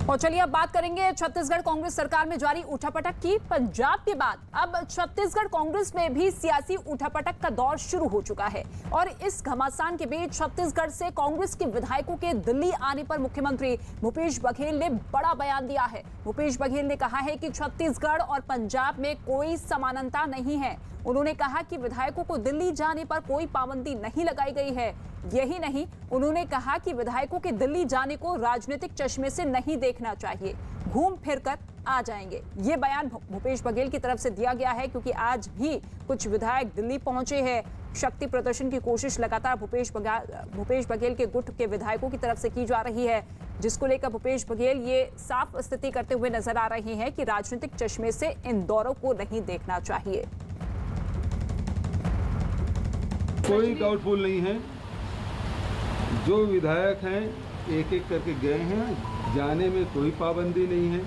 और चलिए अब बात करेंगे छत्तीसगढ़ कांग्रेस सरकार में जारी उठापटक की। पंजाब के बाद अब छत्तीसगढ़ कांग्रेस में भी सियासी उठापटक का दौर शुरू हो चुका है और इस घमासान के बीच छत्तीसगढ़ से कांग्रेस के विधायकों के दिल्ली आने पर मुख्यमंत्री भूपेश बघेल ने बड़ा बयान दिया है। भूपेश बघेल ने कहा है कि छत्तीसगढ़ और पंजाब में कोई समानता नहीं है। उन्होंने कहा कि विधायकों को दिल्ली जाने पर कोई पाबंदी नहीं लगाई गई है। यही नहीं, उन्होंने कहा कि विधायकों के दिल्ली जाने को राजनीतिक चश्मे से नहीं देखना चाहिए, घूम फिर कर आ जाएंगे। ये बयान भूपेश बघेल की तरफ से दिया गया है क्योंकि आज भी कुछ विधायक दिल्ली पहुंचे हैं। शक्ति प्रदर्शन की कोशिश लगातार भूपेश बघेल के गुट के विधायकों की तरफ से की जा रही है, जिसको लेकर भूपेश बघेल ये साफ स्थिति करते हुए नजर आ रहे हैं कि राजनीतिक चश्मे से इन दौरों को नहीं देखना चाहिए। कोई डाउटफुल नहीं है, जो विधायक हैं एक एक करके गए हैं, जाने में कोई पाबंदी नहीं है,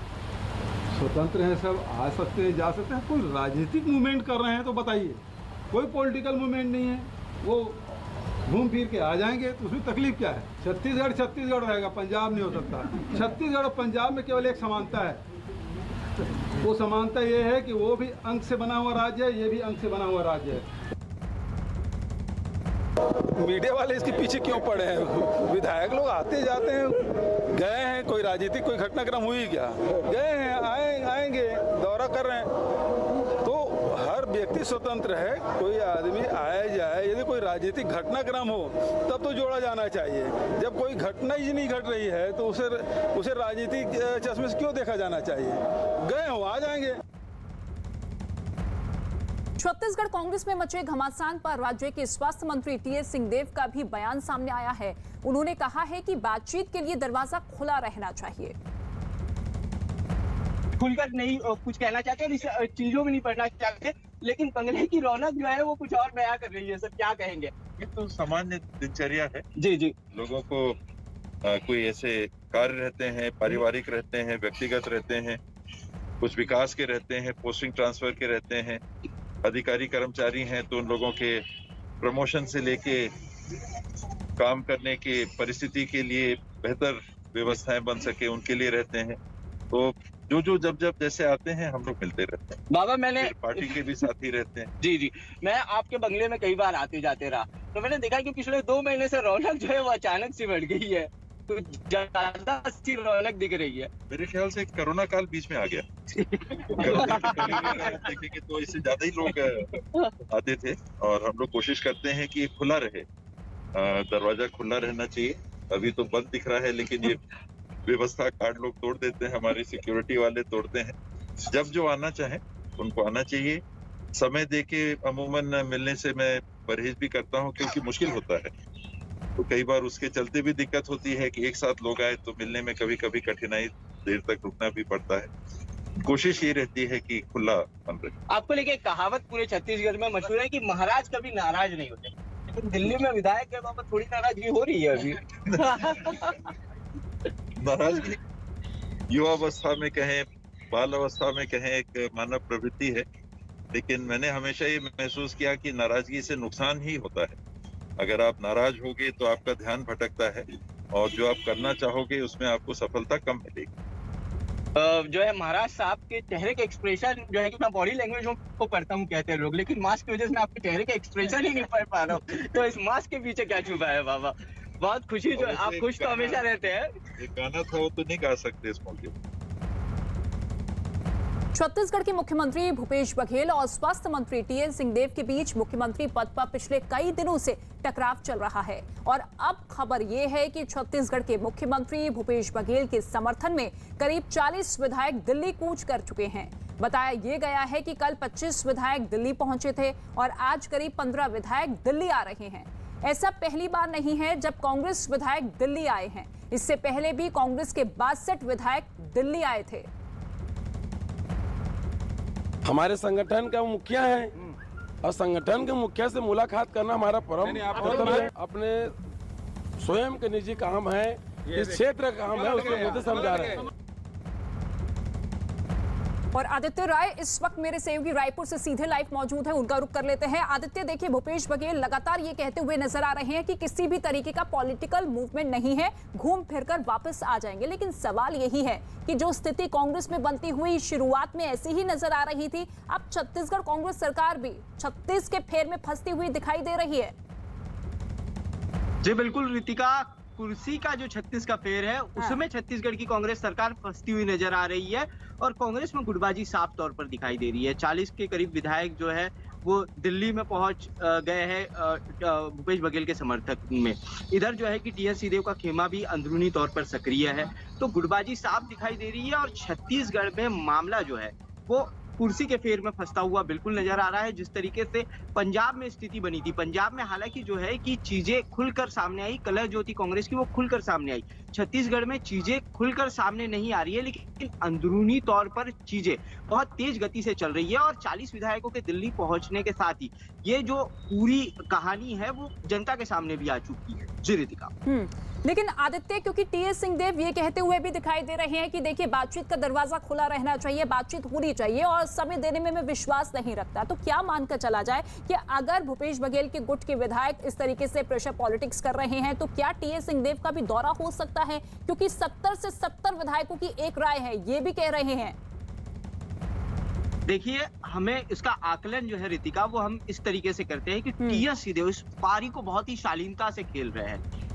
स्वतंत्र हैं, सब आ सकते हैं जा सकते हैं। कोई राजनीतिक मूवमेंट कर रहे हैं तो बताइए, कोई पॉलिटिकल मूवमेंट नहीं है, वो घूम फिर के आ जाएंगे तो उसमें तकलीफ क्या है। छत्तीसगढ़ छत्तीसगढ़ रहेगा, पंजाब नहीं हो सकता। छत्तीसगढ़ और पंजाब में केवल एक समानता है, वो समानता ये है कि वो भी अंक से बना हुआ राज्य है, ये भी अंक से बना हुआ राज्य है। मीडिया वाले इसके पीछे क्यों पड़े हैं? विधायक लोग आते जाते हैं, गए हैं, कोई राजनीतिक कोई घटनाक्रम हुई क्या? गए हैं, आएंगे, दौरा कर रहे हैं, तो हर व्यक्ति स्वतंत्र है। कोई आदमी आए जाए, यदि कोई राजनीतिक घटनाक्रम हो तब तो जोड़ा जाना चाहिए। जब कोई घटना ही नहीं घट रही है तो उसे राजनीतिक चश्मे से क्यों देखा जाना चाहिए? गए हो, आ जाएंगे। छत्तीसगढ़ कांग्रेस में मचे घमासान पर राज्य के स्वास्थ्य मंत्री टीएस सिंहदेव का भी बयान सामने आया है। उन्होंने कहा है कि बातचीत के लिए दरवाजा खुला रहना चाहिए। खुलकर नहीं कुछ कहना चाहते, चीजों में नहीं पढ़ना चाहते, लेकिन बंगले की रौनक जो है वो कुछ और बयां कर रही है। सर क्या कहेंगे? ये तो सामान्य दिनचर्या है। जी लोगों को कोई ऐसे कार्य रहते हैं, पारिवारिक रहते हैं, व्यक्तिगत रहते हैं, कुछ विकास के रहते हैं, पोस्टिंग ट्रांसफर के रहते हैं, अधिकारी कर्मचारी हैं तो उन लोगों के प्रमोशन से लेके काम करने के परिस्थिति के लिए बेहतर व्यवस्थाएं बन सके उनके लिए रहते हैं। तो जो जब जैसे आते हैं हम लोग मिलते रहते हैं। बाबा, मैंने पार्टी के भी साथी रहते हैं। जी मैं आपके बंगले में कई बार आते जाते रहा, तो मैंने देखा कि पिछले 2 महीने से रौनक जो है वो अचानक से बढ़ गई है, तो ज्यादा अच्छी रौनक दिख रही है। मेरे ख्याल से कोरोना काल बीच में आ गया। देखेंगे तो इससे ज्यादा ही लोग आते थे और हम लोग कोशिश करते हैं कि खुला रहे, दरवाजा खुला रहना चाहिए। अभी तो बंद दिख रहा है, लेकिन ये व्यवस्था कार्ड लोग तोड़ देते हैं, हमारे सिक्योरिटी वाले तोड़ते हैं। जब जो आना चाहे उनको आना चाहिए। समय देके अमूमन मिलने से मैं परहेज भी करता हूँ क्योंकि मुश्किल होता है, तो कई बार उसके चलते भी दिक्कत होती है कि एक साथ लोग आए तो मिलने में कभी कभी कठिनाई, देर तक रुकना भी पड़ता है। कोशिश ये रहती है कि खुला बन रहे। आपको लेके कहावत पूरे छत्तीसगढ़ में मशहूर है कि महाराज कभी नाराज नहीं होते, लेकिन दिल्ली में विधायक के बाबत थोड़ी नाराजगी हो रही है अभी। नाराजगी युवावस्था में कहें, बाल अवस्था में कहें, एक मानव प्रवृत्ति है, लेकिन मैंने हमेशा ये महसूस किया कि नाराजगी से नुकसान ही होता है। अगर आप नाराज होगे तो आपका ध्यान भटकता है और जो आप करना चाहोगे उसमें आपको सफलता कम मिलेगी। जो है महाराज साहब के चेहरे के एक्सप्रेशन जो है कि मैं बॉडी लैंग्वेज को पढ़ता हूँ कहते हैं लोग, लेकिन मास्क की वजह से मैं आपके चेहरे के एक्सप्रेशन ही नहीं पढ़ पा रहा हूँ। तो इस मास्क के पीछे क्या छुपा है बाबा? बहुत खुशी, जो आप खुश तो हमेशा रहते हैं। एक गाना था वो तो नहीं गा सकते इस मौके पर। छत्तीसगढ़ के मुख्यमंत्री भूपेश बघेल और स्वास्थ्य मंत्री टीएस सिंहदेव के बीच मुख्यमंत्री पद पर पिछले कई दिनों से टकराव चल रहा है और अब खबर यह है कि छत्तीसगढ़ के मुख्यमंत्री भूपेश बघेल के समर्थन में करीब 40 विधायक दिल्ली कूच कर चुके हैं। बताया यह गया है कि कल 25 विधायक दिल्ली पहुंचे थे और आज करीब 15 विधायक दिल्ली आ रहे हैं। ऐसा पहली बार नहीं है जब कांग्रेस विधायक दिल्ली आए हैं। इससे पहले भी कांग्रेस के 62 विधायक दिल्ली आए थे। हमारे संगठन का मुखिया है और संगठन के मुखिया से मुलाकात करना हमारा परम कर्तव्य है। अपने स्वयं के निजी काम है, इस क्षेत्र का काम है, उसको मुझे समझा रहे हैं। और आदित्य राय इस वक्त मेरे सहयोगी रायपुर से सीधे लाइव मौजूद है, उनका रुख कर लेते हैं। आदित्य, देखिए भूपेश बघेल लगातार ये कहते हुए नजर आ रहे हैं कि किसी भी तरीके का पॉलिटिकल मूवमेंट नहीं है, घूम फिरकर वापस आ जाएंगे। लेकिन सवाल यही है कि जो स्थिति कांग्रेस में बनती हुई शुरुआत में ऐसी ही नजर आ रही थी, अब छत्तीसगढ़ कांग्रेस सरकार भी 36 के फेर में फंसती हुई दिखाई दे रही है। जी बिल्कुल रितिका, कुर्सी का जो 36 का फेर है उसमें छत्तीसगढ़ की कांग्रेस सरकार फंसती हुई नजर आ रही है और कांग्रेस में गुटबाजी साफ तौर पर दिखाई दे रही है। 40 के करीब विधायक जो है वो दिल्ली में पहुंच गए हैं भूपेश बघेल के समर्थक में। इधर जो है कि टीएस सिंहदेव का खेमा भी अंदरूनी तौर पर सक्रिय है, तो गुटबाजी साफ दिखाई दे रही है और छत्तीसगढ़ में मामला जो है वो कुर्सी के फेर में फंसता हुआ बिल्कुल नजर आ रहा है। जिस तरीके से पंजाब में स्थिति बनी थी, पंजाब में हालांकि जो है कि चीजें खुलकर सामने आई, कलह जो थी कांग्रेस की वो खुलकर सामने आई। छत्तीसगढ़ में चीजें खुलकर सामने नहीं आ रही है, लेकिन अंदरूनी तौर पर चीजें बहुत तेज गति से चल रही है और 40 विधायकों के दिल्ली पहुंचने के साथ ही ये जो पूरी कहानी है वो जनता के सामने भी आ चुकी है। जी रितिका। लेकिन आदित्य, क्योंकि टीएस सिंहदेव ये कहते हुए भी दिखाई दे रहे हैं कि देखिए बातचीत का दरवाजा खुला रहना चाहिए, बातचीत होनी चाहिए और समय देने में मैं विश्वास नहीं रखता, तो क्या मानकर चला जाए कि अगर भूपेश बघेल के गुट के विधायक इस तरीके से प्रेशर पॉलिटिक्स कर रहे हैं तो क्या टीएस सिंहदेव का भी दौरा हो सकता है? क्योंकि 70 से 70 विधायकों की एक राय है, ये भी कह रहे हैं। देखिए, हमें इसका आकलन जो है रितिका वो हम इस तरीके से करते हैं कि टीएस सिंहदेव इस पारी को बहुत ही शालीनता से खेल रहे हैं।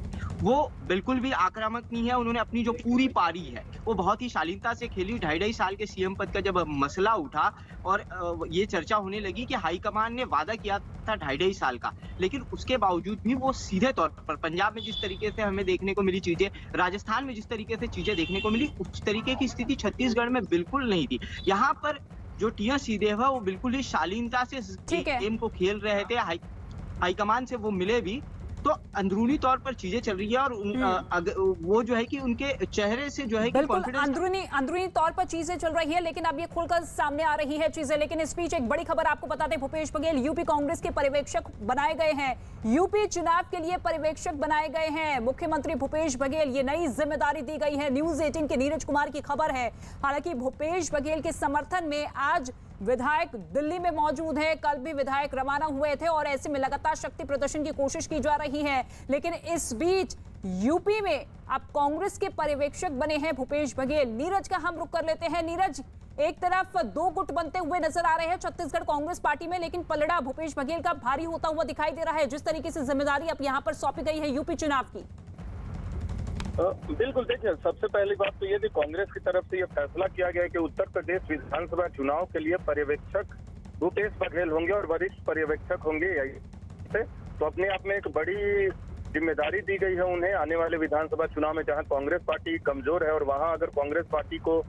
वो बिल्कुल भी आक्रामक नहीं है, उन्होंने अपनी जो पूरी पारी है वो बहुत ही शालीनता से खेली। 2.5 साल के सीएम पद का जब मसला उठा और ये चर्चा होने लगी कि हाईकमान ने वादा किया था 2.5 साल का, लेकिन उसके बावजूद भी वो सीधे तौर पर पंजाब में जिस तरीके से हमें देखने को मिली चीजें, राजस्थान में जिस तरीके से चीजें देखने को मिली, उस तरीके की स्थिति छत्तीसगढ़ में बिल्कुल नहीं थी। यहाँ पर जो टीएस सिंहदेव है वो बिल्कुल ही शालीनता से गेम को खेल रहे थे। हाईकमान से वो मिले भी तो अंदरूनी तौर पर चीजें चल रही है और वो जो है कि उनके चेहरे से जो है कि कॉन्फिडेंस अंदरूनी तौर पर चीजें चल रही है, लेकिन अब ये खुलकर सामने आ रही है चीजें। लेकिन इस बीच एक बड़ी खबर आपको बता दें, भूपेश बघेल यूपी कांग्रेस के पर्यवेक्षक बनाए गए हैं, यूपी चुनाव के लिए पर्यवेक्षक बनाए गए हैं मुख्यमंत्री भूपेश बघेल। ये नई जिम्मेदारी दी गई है, न्यूज 18 के नीरज कुमार की खबर है। हालांकि भूपेश बघेल के समर्थन में आज विधायक दिल्ली में मौजूद है, कल भी विधायक रवाना हुए थे और ऐसे में लगातार शक्ति प्रदर्शन की कोशिश की जा रही है। लेकिन इस बीच यूपी में अब कांग्रेस के पर्यवेक्षक बने हैं भूपेश बघेल। नीरज का हम रुख कर लेते हैं। नीरज, एक तरफ दो गुट बनते हुए नजर आ रहे हैं छत्तीसगढ़ कांग्रेस पार्टी में, लेकिन पलड़ा भूपेश बघेल का भारी होता हुआ दिखाई दे रहा है जिस तरीके से जिम्मेदारी अब यहां पर सौंपी गई है यूपी चुनाव की। बिल्कुल, देखिए सबसे पहली बात तो ये थी, कांग्रेस की तरफ से ये फैसला किया गया कि उत्तर प्रदेश विधानसभा चुनाव के लिए पर्यवेक्षक भूपेश बघेल होंगे और वरिष्ठ पर्यवेक्षक होंगे। तो अपने आप में एक बड़ी जिम्मेदारी दी गई है उन्हें आने वाले विधानसभा चुनाव में, जहां कांग्रेस पार्टी कमजोर है और वहां अगर कांग्रेस पार्टी को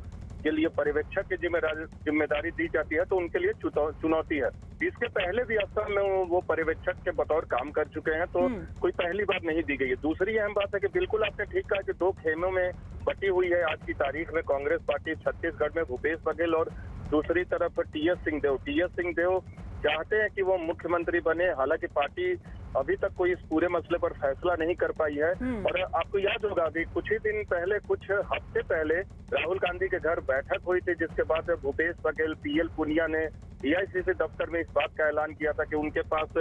के लिए पर्यवेक्षक की जिम्मेदारी दी जाती है तो उनके लिए चुनौती है। इसके पहले भी असम में वो पर्यवेक्षक के बतौर काम कर चुके हैं, तो कोई पहली बात नहीं दी गई है। दूसरी अहम बात है कि बिल्कुल आपने ठीक कहा कि दो खेमों में बटी हुई है आज की तारीख में कांग्रेस पार्टी। छत्तीसगढ़ में भूपेश बघेल और दूसरी तरफ टीएस सिंहदेव। टीएस सिंहदेव चाहते हैं कि वो मुख्यमंत्री बने, हालांकि पार्टी अभी तक कोई इस पूरे मसले पर फैसला नहीं कर पाई है। और आपको याद होगा अभी कुछ ही दिन पहले, कुछ हफ्ते पहले राहुल गांधी के घर बैठक हुई थी, जिसके बाद भूपेश बघेल, पीएल पुनिया ने एआईसीसी दफ्तर में इस बात का ऐलान किया था कि उनके पास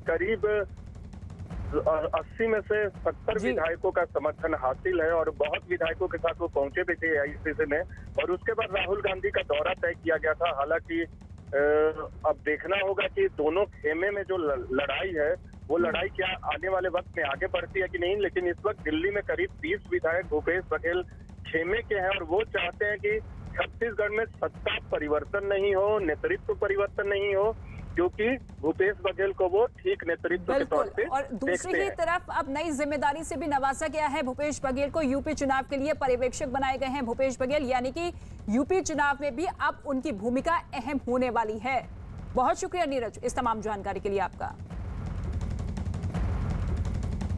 करीब 80 में से 70 विधायकों का समर्थन हासिल है और बहुत विधायकों के साथ वो पहुंचे भी थे एआईसीसी में। और उसके बाद राहुल गांधी का दौरा तय किया गया था। हालांकि अब देखना होगा कि दोनों खेमे में जो लड़ाई है वो लड़ाई क्या आने वाले वक्त में आगे बढ़ती है कि नहीं। लेकिन इस वक्त दिल्ली में करीब 30 विधायक भूपेश बघेल खेमे के हैं और वो चाहते हैं कि छत्तीसगढ़ में सत्ता परिवर्तन नहीं हो, नेतृत्व परिवर्तन नहीं हो, क्योंकि भूपेश बघेल को वो ठीक नेतृत्व के तौर पे और दूसरी ही तरफ अब नई जिम्मेदारी से भी नवाजा गया है भूपेश बघेल को। यूपी चुनाव के लिए पर्यवेक्षक बनाए गए हैं भूपेश बघेल, यानी कि यूपी चुनाव में भी अब उनकी भूमिका अहम होने वाली है। बहुत शुक्रिया नीरज इस तमाम जानकारी के लिए आपका।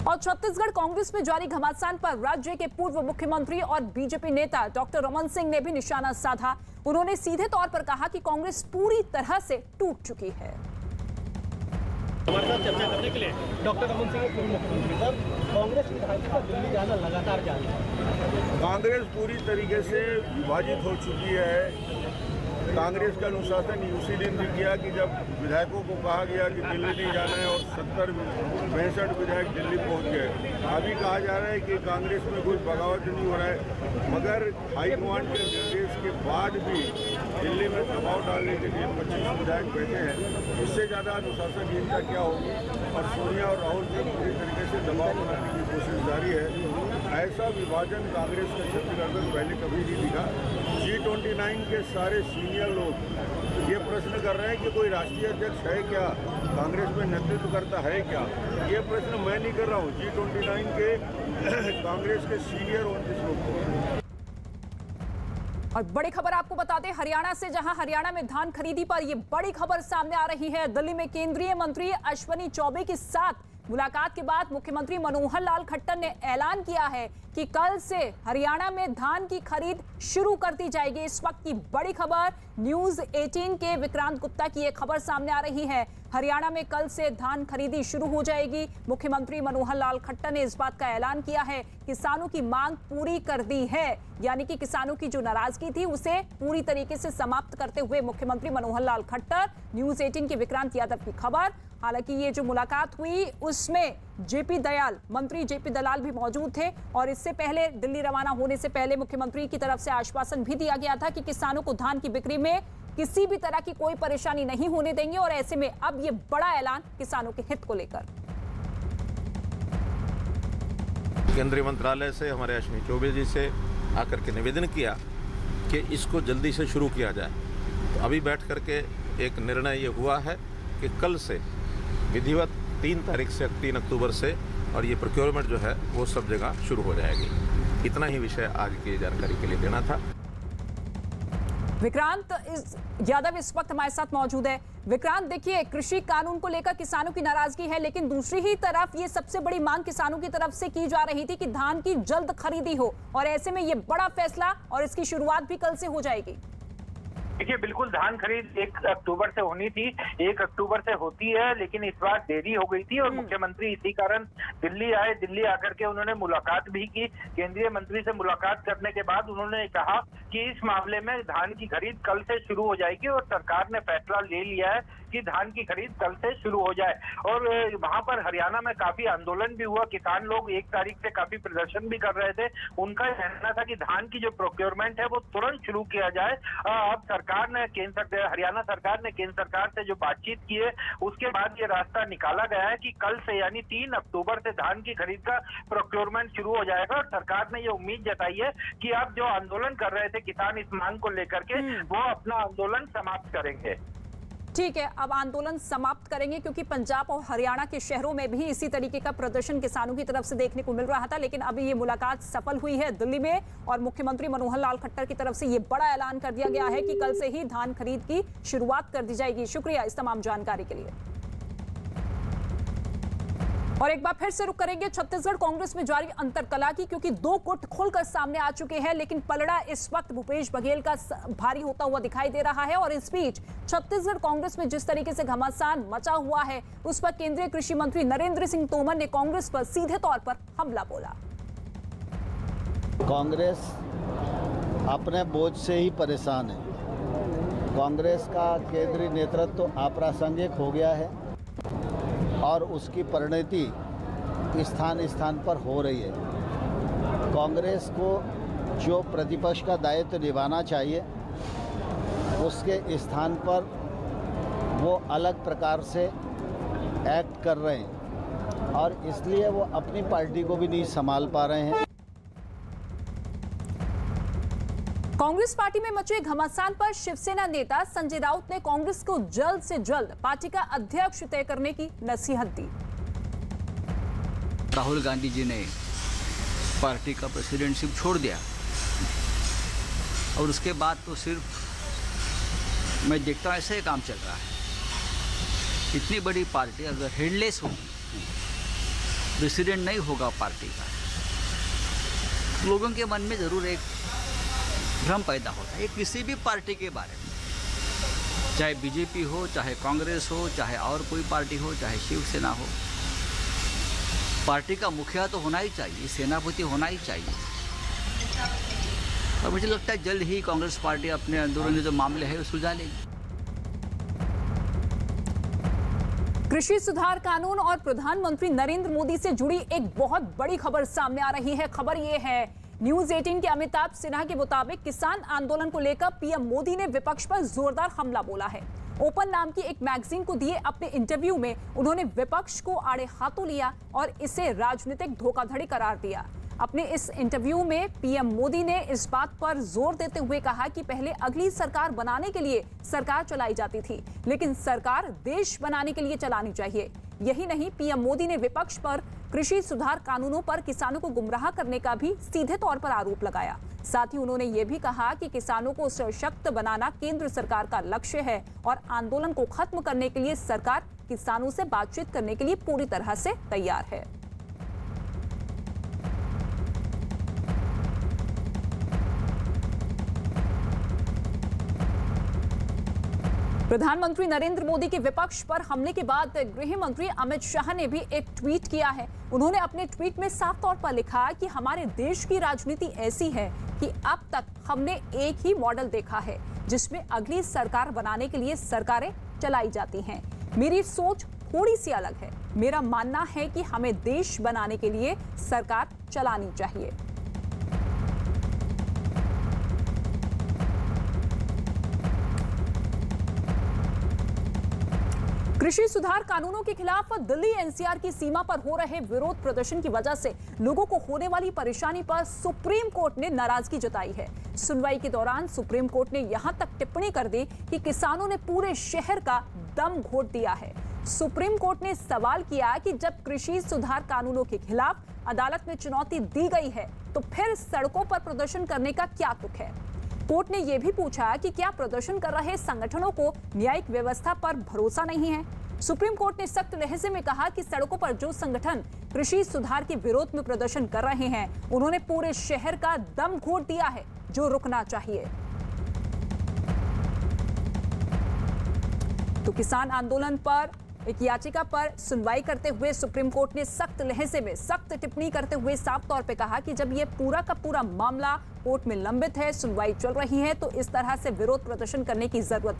और छत्तीसगढ़ कांग्रेस में जारी घमासान पर राज्य के पूर्व मुख्यमंत्री और बीजेपी नेता डॉक्टर रमन सिंह ने भी निशाना साधा। उन्होंने सीधे तौर पर कहा कि कांग्रेस पूरी तरह से टूट चुकी है। हमारे साथ चर्चा करने के लिए डॉक्टर रमन सिंह पूर्व मुख्यमंत्री पर कांग्रेस विधायक दिल्ली जाना लगातार जारी है। कांग्रेस पूरी तरीके से विभाजित हो चुकी है। कांग्रेस का अनुशासन उसी दिन भी किया कि जब विधायकों को कहा गया कि दिल्ली नहीं जाना है और 65 विधायक दिल्ली पहुंच गए। अभी कहा जा रहा है कि कांग्रेस में कुछ बगावत नहीं हो रहा है, मगर हाईकमांड के निर्देश के बाद भी दिल्ली में दबाव डालने के लिए 25 विधायक बैठे हैं। इससे ज़्यादा अनुशासनहीनता क्या होगी? और सोनिया और राहुल से पूरी तरीके से दबाव बनाने की कोशिश जारी है। ऐसा विभाजन कांग्रेस के छत्तीसगढ़ में पहले कभी नहीं दिखा। G29 के सारे सीनियर लोग ये प्रश्न कर रहे हैं कि कोई राष्ट्रीय अध्यक्ष है क्या, कांग्रेस में नेतृत्व करता है क्या? ये प्रश्न मैं नहीं कर रहा हूँ, G29 के कांग्रेस के सीनियर 29 लोग। और बड़ी खबर आपको बता दें हरियाणा से, जहां हरियाणा में धान खरीदी पर यह बड़ी खबर सामने आ रही है। दिल्ली में केंद्रीय मंत्री अश्विनी चौबे के साथ मुलाकात के बाद मुख्यमंत्री मनोहर लाल खट्टर ने ऐलान किया है कि कल से हरियाणा में धान की खरीद शुरू कर दी जाएगी। इस वक्त की बड़ी खबर न्यूज 18 के विक्रांत गुप्ता की यह खबर सामने आ रही है। हरियाणा में कल से धान खरीदी शुरू हो जाएगी। मुख्यमंत्री मनोहर लाल खट्टर ने इस बात का ऐलान किया है। किसानों की मांग पूरी कर दी है, यानी कि किसानों की जो नाराजगी थी उसे पूरी तरीके से समाप्त करते हुए मुख्यमंत्री मनोहर लाल खट्टर। न्यूज 18 के विक्रांत यादव की खबर। हालांकि ये जो मुलाकात हुई उसमें जेपी दयाल, मंत्री जेपी दलाल भी मौजूद थे और इससे पहले दिल्ली रवाना होने से पहले मुख्यमंत्री की तरफ से आश्वासन भी दिया गया था कि किसानों को धान की बिक्री में किसी भी तरह की कोई परेशानी नहीं होने देंगे। और ऐसे में अब ये बड़ा ऐलान किसानों के हित को लेकर। केंद्रीय मंत्रालय से हमारे अश्विनी चौबे जी से आकर के निवेदन किया कि इसको जल्दी से शुरू किया जाए। तो अभी बैठ करके एक निर्णय ये हुआ है कि कल से विधिवत 3 तारीख से 3 अक्टूबर से और ये प्रोक्योरमेंट जो है वो सब जगह शुरू हो जाएगी। इतना ही विषय आज की जानकारी के लिए देना था। विक्रांत यादव इस वक्त हमारे साथ मौजूद है। विक्रांत, देखिए कृषि कानून को लेकर किसानों की नाराजगी है, लेकिन दूसरी ही तरफ ये सबसे बड़ी मांग किसानों की तरफ से की जा रही थी कि धान की जल्द खरीदी हो, और ऐसे में ये बड़ा फैसला और इसकी शुरुआत भी कल से हो जाएगी। देखिए, बिल्कुल धान खरीद 1 अक्टूबर से होनी थी, 1 अक्टूबर से होती है, लेकिन इस बार देरी हो गई थी और मुख्यमंत्री इसी कारण दिल्ली आए। दिल्ली आकर के उन्होंने मुलाकात भी की। केंद्रीय मंत्री से मुलाकात करने के बाद उन्होंने कहा कि इस मामले में धान की खरीद कल से शुरू हो जाएगी और सरकार ने फैसला ले लिया है कि धान की खरीद कल से शुरू हो जाए। और वहां पर हरियाणा में काफी आंदोलन भी हुआ। किसान लोग 1 तारीख से काफी प्रदर्शन भी कर रहे थे। उनका कहना था कि धान की जो प्रोक्योरमेंट है वो तुरंत शुरू किया जाए। अब हरियाणा सरकार ने केंद्र सरकार से जो बातचीत की है उसके बाद ये रास्ता निकाला गया है कि कल से यानी 3 अक्टूबर से धान की खरीद का प्रोक्योरमेंट शुरू हो जाएगा। और सरकार ने ये उम्मीद जताई है कि अब जो आंदोलन कर रहे थे किसान इस मांग को लेकर के, वो अपना आंदोलन समाप्त करेंगे। ठीक है, अब आंदोलन समाप्त करेंगे, क्योंकि पंजाब और हरियाणा के शहरों में भी इसी तरीके का प्रदर्शन किसानों की तरफ से देखने को मिल रहा था। लेकिन अभी ये मुलाकात सफल हुई है दिल्ली में और मुख्यमंत्री मनोहर लाल खट्टर की तरफ से ये बड़ा ऐलान कर दिया गया है कि कल से ही धान खरीद की शुरुआत कर दी जाएगी। शुक्रिया इस तमाम जानकारी के लिए। और एक बार फिर से रुक करेंगे छत्तीसगढ़ कांग्रेस में जारी अंतरकलह की, क्योंकि 2 गुट खुलकर सामने आ चुके हैं, लेकिन पलड़ा इस वक्त भूपेश बघेल का भारी होता हुआ दिखाई दे रहा है। और इस बीच छत्तीसगढ़ कांग्रेस में जिस तरीके से घमासान मचा हुआ है, उस पर केंद्रीय कृषि मंत्री नरेंद्र सिंह तोमर ने कांग्रेस पर सीधे तौर पर हमला बोला। कांग्रेस अपने बोझ से ही परेशान है। कांग्रेस का केंद्रीय नेतृत्व अप्रासंगिक हो गया है और उसकी परिणति स्थान स्थान पर हो रही है। कांग्रेस को जो प्रतिपक्ष का दायित्व निभाना चाहिए उसके स्थान पर वो अलग प्रकार से एक्ट कर रहे हैं और इसलिए वो अपनी पार्टी को भी नहीं संभाल पा रहे हैं। कांग्रेस पार्टी में मचे घमासान पर शिवसेना नेता संजय राउत ने कांग्रेस को जल्द से जल्द पार्टी का अध्यक्ष तय करने की नसीहत दी। राहुल गांधी जी ने पार्टी का प्रेसिडेंटशिप छोड़ दिया और उसके बाद तो सिर्फ मैं देखता हूँ ऐसे ही काम चल रहा है। इतनी बड़ी पार्टी अगर हेडलेस होगी, प्रेसिडेंट नहीं होगा पार्टी का, तो लोगों के मन में ज़रूर एक भ्रम पैदा होता है किसी भी पार्टी के बारे में, चाहे बीजेपी हो, चाहे कांग्रेस हो, चाहे और कोई पार्टी हो, चाहे शिवसेना हो। पार्टी का मुखिया तो होना ही चाहिए, सेनापति होना ही चाहिए। और मुझे लगता है जल्द ही कांग्रेस पार्टी अपने अंदरूनी जो मामले हैं वो सुलझा लेगी। कृषि सुधार कानून और प्रधानमंत्री नरेंद्र मोदी से जुड़ी एक बहुत बड़ी खबर सामने आ रही है। खबर ये है, न्यूज 18 के अमिताभ सिन्हा के मुताबिक किसान आंदोलन को लेकर पीएम मोदी ने विपक्ष पर जोरदार हमला बोला है। ओपन नाम की एक मैगजीन को दिए अपने इंटरव्यू में उन्होंने विपक्ष को आड़े हाथों लिया और इसे राजनीतिक धोखाधड़ी करार दिया। अपने इस इंटरव्यू में पीएम मोदी ने इस बात पर जोर देते हुए कहा कि पहले अगली सरकार बनाने के लिए सरकार चलाई जाती थी, लेकिन सरकार देश बनाने के लिए चलानी चाहिए। यही नहीं, पीएम मोदी ने विपक्ष पर कृषि सुधार कानूनों पर किसानों को गुमराह करने का भी सीधे तौर पर आरोप लगाया। साथ ही उन्होंने ये भी कहा कि किसानों को सशक्त बनाना केंद्र सरकार का लक्ष्य है और आंदोलन को खत्म करने के लिए सरकार किसानों से बातचीत करने के लिए पूरी तरह से तैयार है। प्रधानमंत्री नरेंद्र मोदी के विपक्ष पर हमले के बाद गृह मंत्री अमित शाह ने भी एक ट्वीट किया है। उन्होंने अपने ट्वीट में साफ तौर पर लिखा कि हमारे देश की राजनीति ऐसी है कि अब तक हमने एक ही मॉडल देखा है जिसमें अगली सरकार बनाने के लिए सरकारें चलाई जाती हैं। मेरी सोच थोड़ी सी अलग है। मेरा मानना है कि हमें देश बनाने के लिए सरकार चलानी चाहिए। कृषि सुधार कानूनों के खिलाफ दिल्ली एनसीआर की सीमा पर हो रहे विरोध प्रदर्शन की वजह से लोगों को होने वाली परेशानी पर सुप्रीम कोर्ट ने नाराजगी जताई है। सुनवाई के दौरान सुप्रीम कोर्ट ने यहां तक टिप्पणी कर दी कि किसानों ने पूरे शहर का दम घोट दिया है। सुप्रीम कोर्ट ने सवाल किया कि जब कृषि सुधार कानूनों के खिलाफ अदालत में चुनौती दी गई है तो फिर सड़कों पर प्रदर्शन करने का क्या तुक है। कोर्ट ने यह भी पूछा कि क्या प्रदर्शन कर रहे संगठनों को न्यायिक व्यवस्था पर भरोसा नहीं है। सुप्रीम कोर्ट ने सख्त लहजे में कहा कि सड़कों पर जो संगठन कृषि सुधार के विरोध में प्रदर्शन कर रहे हैं उन्होंने पूरे शहर का दम घोट दिया है, जो रुकना चाहिए। तो किसान आंदोलन पर एक याचिका पर सुनवाई करते हुए सुप्रीम कोर्ट ने सख्त लहजे में सख्त टिप्पणी करते हुए साफ तौर पे कहा कि जब ये पूरा का पूरा मामला कोर्ट में लंबित है, सुनवाई चल रही है, तो इस तरह से विरोध प्रदर्शन करने की जरूरत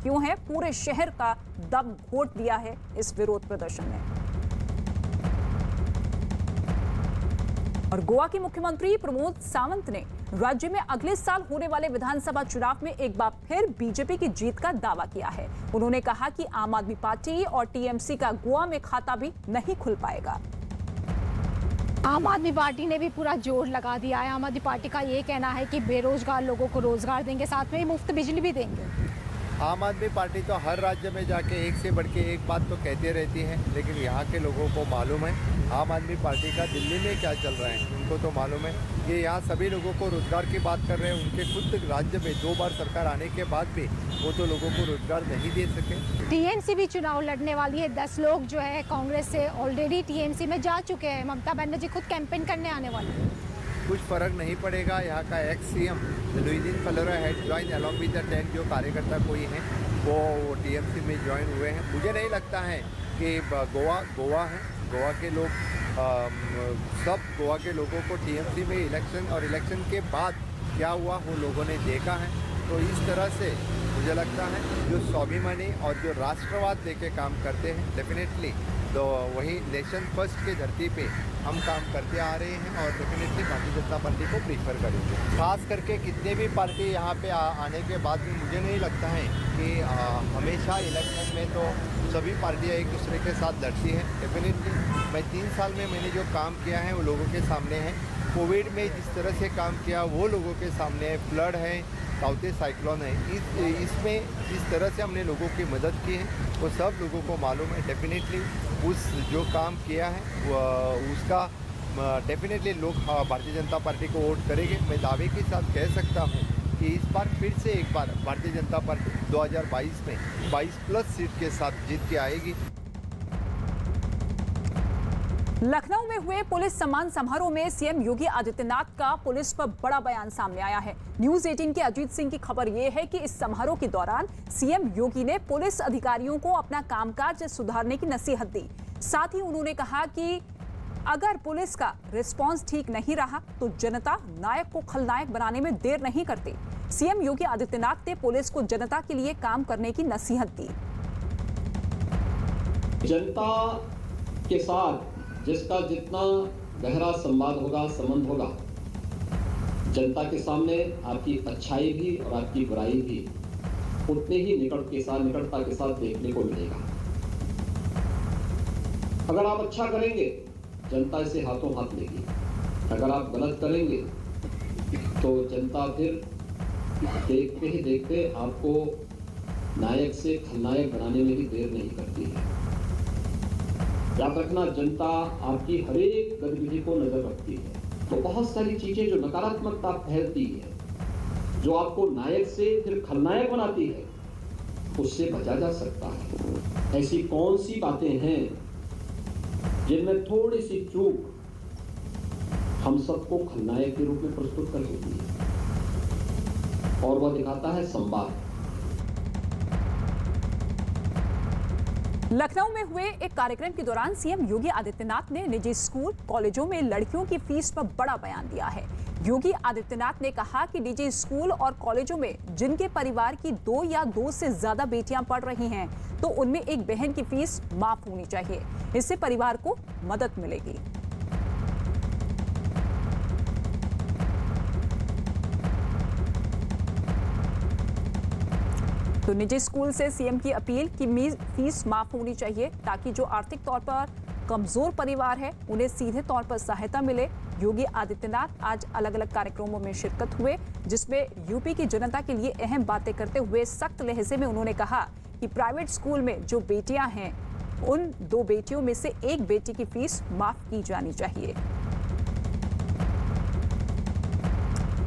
क्यों है। पूरे शहर का दम घोट दिया है इस विरोध प्रदर्शन ने। और गोवा के मुख्यमंत्री प्रमोद सावंत ने राज्य में अगले साल होने वाले विधानसभा चुनाव में एक बार फिर बीजेपी की जीत का दावा किया है। उन्होंने कहा कि आम आदमी पार्टी और टीएमसी का गोवा में खाता भी नहीं खुल पाएगा। आम आदमी पार्टी ने भी पूरा जोर लगा दिया है। आम आदमी पार्टी का ये कहना है कि बेरोजगार लोगों को रोजगार देंगे, साथ में मुफ्त बिजली भी देंगे। आम आदमी पार्टी तो हर राज्य में जाके एक से बढ़ के एक बात तो कहते रहती है, लेकिन यहाँ के लोगों को मालूम है आम आदमी पार्टी का दिल्ली में क्या चल रहा है। उनको तो मालूम है कि यहाँ सभी लोगों को रोजगार की बात कर रहे हैं। उनके खुद राज्य में 2 बार सरकार आने के बाद भी वो तो लोगों को रोजगार नहीं दे सके। टीएमसी भी चुनाव लड़ने वाली है। 10 लोग जो है कांग्रेस से ऑलरेडी टीएमसी में जा चुके हैं। ममता बनर्जी खुद कैंपेन करने आने वाली है। कुछ फर्क नहीं पड़ेगा। यहाँ का ex CM Luizinho Faleiro had join along with the 10 जो कार्यकर्ता कोई हैं वो टीएमसी में ज्वाइन हुए हैं। मुझे नहीं लगता है कि गोवा है, गोवा के लोग सब गोवा के लोगों को टीएमसी में इलेक्शन और इलेक्शन के बाद क्या हुआ वो लोगों ने देखा है। तो इस तरह से मुझे लगता है जो स्वाभिमानी और जो राष्ट्रवाद लेके काम करते हैं डेफिनेटली तो वही नेशन फर्स्ट की धरती पे हम काम करते आ रहे हैं और डेफिनेटली भारतीय जनता पार्टी को प्रीफर करेंगे। खास करके कितने भी पार्टी यहाँ पे आने के बाद भी मुझे नहीं लगता है कि हमेशा इलेक्शन में तो सभी पार्टियाँ एक दूसरे के साथ लड़ती हैं। डेफिनेटली मैं 3 साल में मैंने जो काम किया है वो लोगों के सामने है। कोविड में जिस तरह से काम किया वो लोगों के सामने है। फ्लड है, साउथ साइक्लोन है, इसमें जिस तरह से हमने लोगों की मदद की है वो सब लोगों को मालूम है। डेफिनेटली उस जो काम किया है उसका डेफिनेटली लोग भारतीय जनता पार्टी को वोट करेंगे। मैं दावे के साथ कह सकता हूँ कि इस बार फिर से एक बार भारतीय जनता पार्टी 2022 में 22+ सीट के साथ जीत के आएगी। लखनऊ में हुए पुलिस सम्मान समारोह में सीएम योगी आदित्यनाथ का पुलिस पर बड़ा बयान सामने आया है। न्यूज 18 के अजीत सिंह की खबर यह है कि इस समारोह के दौरान सीएम योगी ने पुलिस अधिकारियों को अपना कामकाज सुधारने की नसीहत दी। साथ ही उन्होंने कहा कि अगर पुलिस का रिस्पांस ठीक नहीं रहा तो जनता नायक को खलनायक बनाने में देर नहीं करती। सीएम योगी आदित्यनाथ ने पुलिस को जनता के लिए काम करने की नसीहत दी। जनता के साथ जिसका जितना गहरा संवाद होगा, संबंध होगा, जनता के सामने आपकी अच्छाई भी और आपकी बुराई भी उतने ही निकटता के साथ देखने को मिलेगा। अगर आप अच्छा करेंगे जनता इसे हाथों हाथ लेगी, अगर आप गलत करेंगे तो जनता फिर देखते ही देखते आपको नायक से खलनायक बनाने में भी देर नहीं करती है। याद रखना, जनता आपकी हर एक गतिविधि को नजर रखती है, तो बहुत सारी चीजें जो नकारात्मकता फैलती है, जो आपको नायक से फिर खलनायक बनाती है, उससे बचा जा सकता है। ऐसी कौन सी बातें हैं जिनमें थोड़ी सी चूक हम सबको खलनायक के रूप में प्रस्तुत कर देती है, और वह दिखाता है संवाद। लखनऊ में हुए एक कार्यक्रम के दौरान सीएम योगी आदित्यनाथ ने निजी स्कूल कॉलेजों में लड़कियों की फीस पर बड़ा बयान दिया है। योगी आदित्यनाथ ने कहा कि निजी स्कूल और कॉलेजों में जिनके परिवार की 2 या 2 से ज्यादा बेटियां पढ़ रही हैं, तो उनमें एक बहन की फीस माफ होनी चाहिए। इससे परिवार को मदद मिलेगी। तो निजी स्कूल से सीएम की अपील कि फीस माफ होनी चाहिए, ताकि जो आर्थिक तौर पर कमजोर परिवार है उन्हें सीधे तौर पर सहायता मिले। योगी आदित्यनाथ आज अलग अलग कार्यक्रमों में शिरकत हुए, जिसमें यूपी की जनता के लिए अहम बातें करते हुए सख्त लहजे में उन्होंने कहा कि प्राइवेट स्कूल में जो बेटियां हैं, उन 2 बेटियों में से एक बेटी की फीस माफ की जानी चाहिए।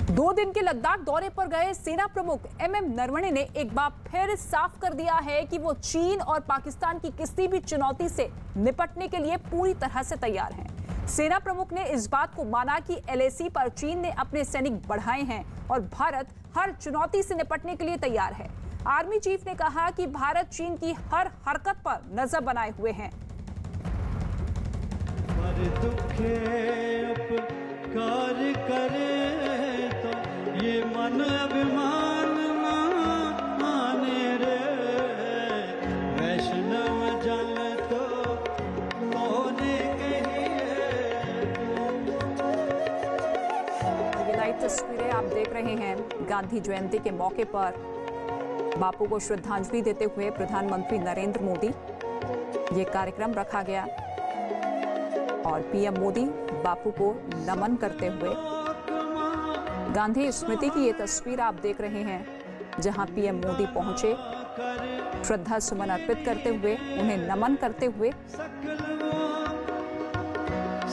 2 दिन के लद्दाख दौरे पर गए सेना प्रमुख MM नरवणे ने एक बार फिर साफ कर दिया है कि वो चीन और पाकिस्तान की किसी भी चुनौती से निपटने के लिए पूरी तरह से तैयार हैं। सेना प्रमुख ने इस बात को माना कि LAC पर चीन ने अपने सैनिक बढ़ाए हैं और भारत हर चुनौती से निपटने के लिए तैयार है। आर्मी चीफ ने कहा कि भारत चीन की हर हरकत पर नजर बनाए हुए हैं। कार्य करे तो ये मन अभिमान माने रे, वैष्णव जन तो होने ये लाइव तस्वीरें आप देख रहे हैं। गांधी जयंती के मौके पर बापू को श्रद्धांजलि देते हुए प्रधानमंत्री नरेंद्र मोदी, ये कार्यक्रम रखा गया और पीएम मोदी बापू को नमन करते हुए। गांधी स्मृति की ये तस्वीर आप देख रहे हैं, जहां पीएम मोदी पहुंचे श्रद्धा सुमन अर्पित करते हुए, उन्हें नमन करते हुए।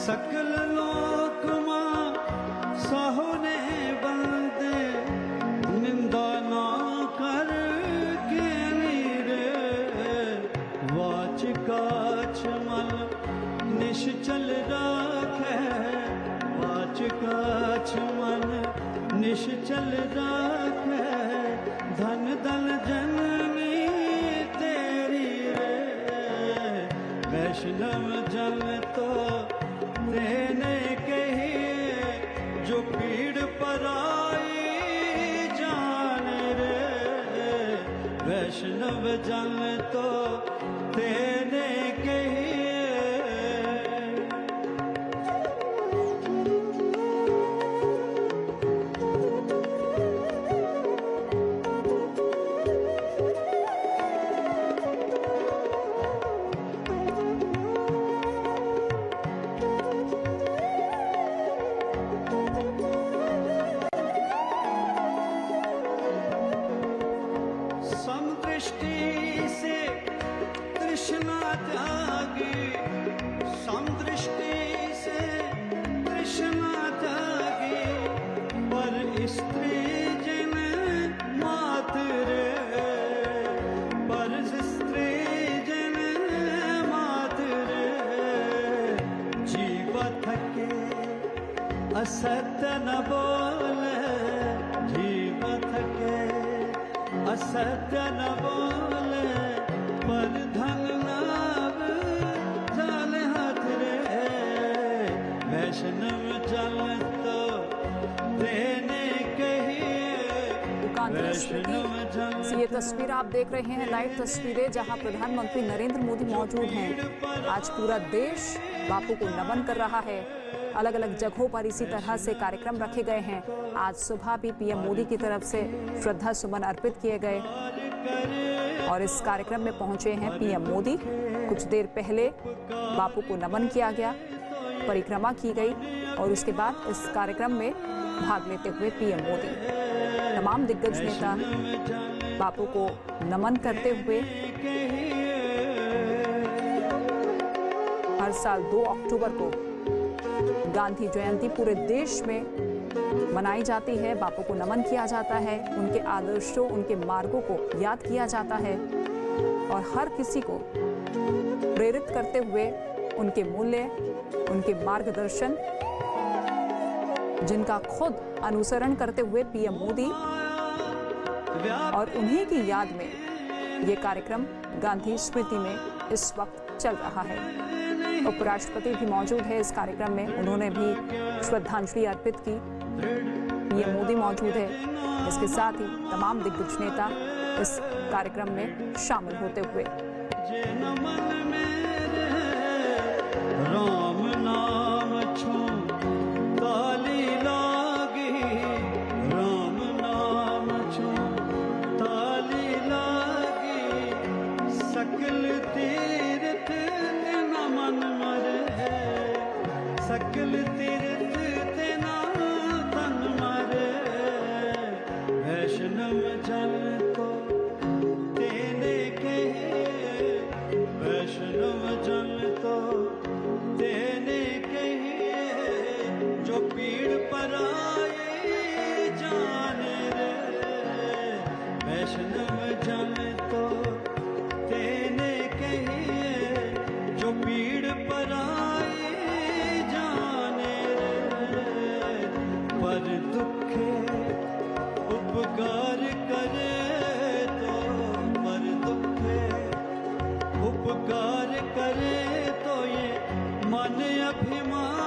सकल लोक मां सहोने बंदे, निंदा ना कर के नीरे, वाचिका छमल निश्चल राखे, वाचिका छमन निश्चल राखे, धन धन जननी तेरी रे, वैष्णव जन तो देने के ही जो पीड़ पराई जान रे, वैष्णव जन तो देने के ही। समदृष्टि से तृष्णा त्यागी, समदृष्टि से तृष्णा त्यागी, पर स्त्री जन मातृ, पर स्त्री जन मातृ, जीवत के असत्य न बोले, जीवत के असत्य न बोले, पर धन नाव जाल हाथ रे, जल तो देने कहिए। ये तस्वीर आप देख रहे हैं, लाइव तस्वीरें जहां प्रधानमंत्री नरेंद्र मोदी मौजूद हैं। आज पूरा देश बापू को नमन कर रहा है। अलग अलग जगहों पर इसी तरह से कार्यक्रम रखे गए हैं। आज सुबह भी पीएम मोदी की तरफ से श्रद्धा सुमन अर्पित किए गए और इस कार्यक्रम में पहुंचे हैं पीएम मोदी। कुछ देर पहले बापू को नमन किया गया, परिक्रमा की गई और उसके बाद इस कार्यक्रम में भाग लेते हुए पीएम मोदी, तमाम दिग्गज नेता बापू को नमन करते हुए। हर साल 2 अक्टूबर को गांधी जयंती पूरे देश में मनाई जाती है। बापू को नमन किया जाता है, उनके आदर्शों, उनके मार्गों को याद किया जाता है और हर किसी को प्रेरित करते हुए उनके मूल्य, उनके मार्गदर्शन, जिनका खुद अनुसरण करते हुए पीएम मोदी और उन्हीं की याद में ये कार्यक्रम गांधी स्मृति में इस वक्त चल रहा है। उपराष्ट्रपति भी मौजूद है इस कार्यक्रम में, उन्होंने भी श्रद्धांजलि अर्पित की। पीएम मोदी मौजूद है, इसके साथ ही तमाम दिग्गज नेता इस कार्यक्रम में शामिल होते हुए। राम नाम छू ताली लागी, राम नाम छू ताली लागी, सकल तीर्थ तेना मन मर है, सकल तीर्थ तेना तन मर, वैष्णव जन को तेने कहे, वैष्णव जन तो देने कहिए, जो पीड़ पर आए जाने रे, वैष्णव जन तो देने कहिए, जो पीड़ पर आए जाने रे, पर दुखे उपकार करे तो, पर दुखे उपकार करे तो ये मन अभिमान